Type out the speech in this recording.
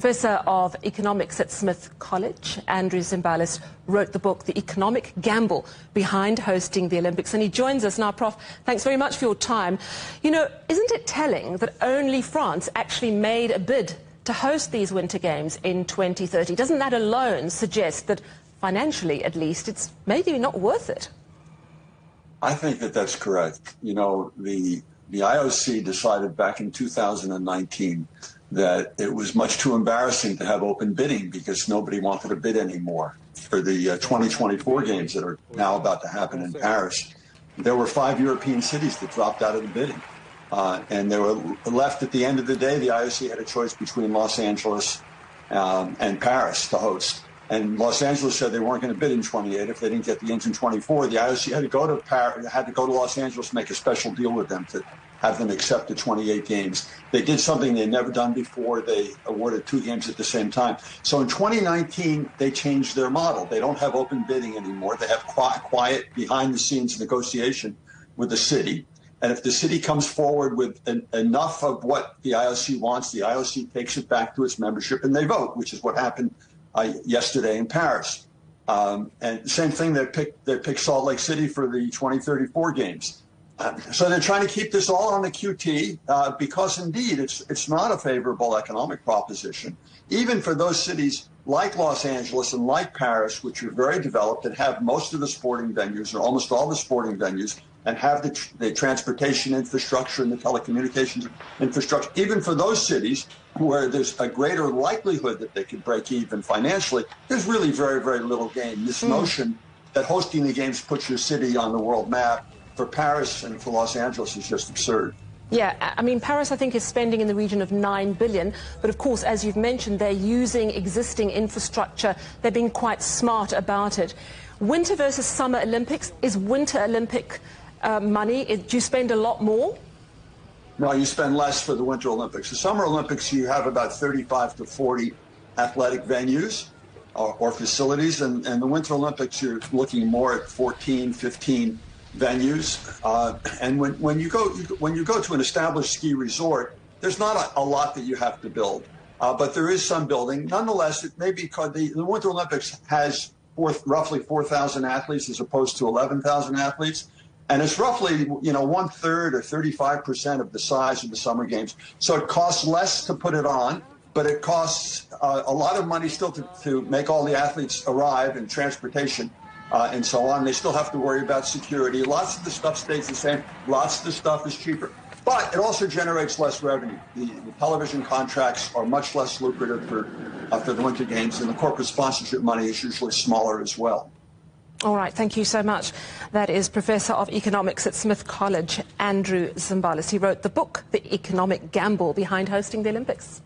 Professor of Economics at Smith College, Andrew Zimbalist, wrote the book, The Economic Gamble Behind Hosting the Olympics, and he joins us now. Prof, thanks very much for your time. You know, isn't it telling that only France actually made a bid to host these Winter Games in 2030? Doesn't that alone suggest that, financially at least, it's maybe not worth it? I think that that's correct. You know, the IOC decided back in 2019 that it was much too embarrassing to have open bidding because nobody wanted to bid anymore for the 2024 games that are now about to happen in Paris. There were 5 European cities that dropped out of the bidding. And they were left at the end of the day. The IOC had a choice between Los Angeles and Paris to host. And Los Angeles said they weren't going to bid in 28 if they didn't get the ins in 24. The IOC had to go to Paris, had to go to Los Angeles, make a special deal with them to have them accept the 28 games. They did something they'd never done before. They awarded 2 games at the same time. So in 2019, they changed their model. They don't have open bidding anymore. They have quiet behind-the-scenes negotiation with the city. And if the city comes forward with enough of what the IOC wants, the IOC takes it back to its membership and they vote, which is what happened yesterday in Paris. And same thing, they picked Salt Lake City for the 2034 games. So they're trying to keep this all on the QT because, indeed, it's not a favorable economic proposition, even for those cities like Los Angeles and like Paris, which are very developed and have most of the sporting venues or almost all the sporting venues and have the transportation infrastructure and the telecommunications infrastructure. Even for those cities where there's a greater likelihood that they could break even financially, there's really very, very little gain. This notion that hosting the games puts your city on the world map for Paris and for Los Angeles is just absurd. Yeah, I mean, Paris, I think, is spending in the region of $9 billion. But, of course, as you've mentioned, they're using existing infrastructure. They're being quite smart about it. Winter versus Summer Olympics, is Winter Olympic money, do you spend a lot more? No, you spend less for the Winter Olympics. The Summer Olympics, you have about 35 to 40 athletic venues or facilities. And the Winter Olympics, you're looking more at 14, 15 venues, and when you go to an established ski resort, there's not a lot that you have to build, but there is some building. Nonetheless, it may be called the Winter Olympics has roughly 4,000 athletes as opposed to 11,000 athletes, and it's roughly 1/3 or 35% of the size of the Summer Games. So it costs less to put it on, but it costs a lot of money still to make all the athletes arrive and transportation. And so on. They still have to worry about security. Lots of the stuff stays the same. Lots of the stuff is cheaper. But it also generates less revenue. The television contracts are much less lucrative for the Winter Games, and the corporate sponsorship money is usually smaller as well. All right, thank you so much. That is Professor of Economics at Smith College, Andrew Zimbalist. He wrote the book, The Economic Gamble Behind Hosting the Olympics.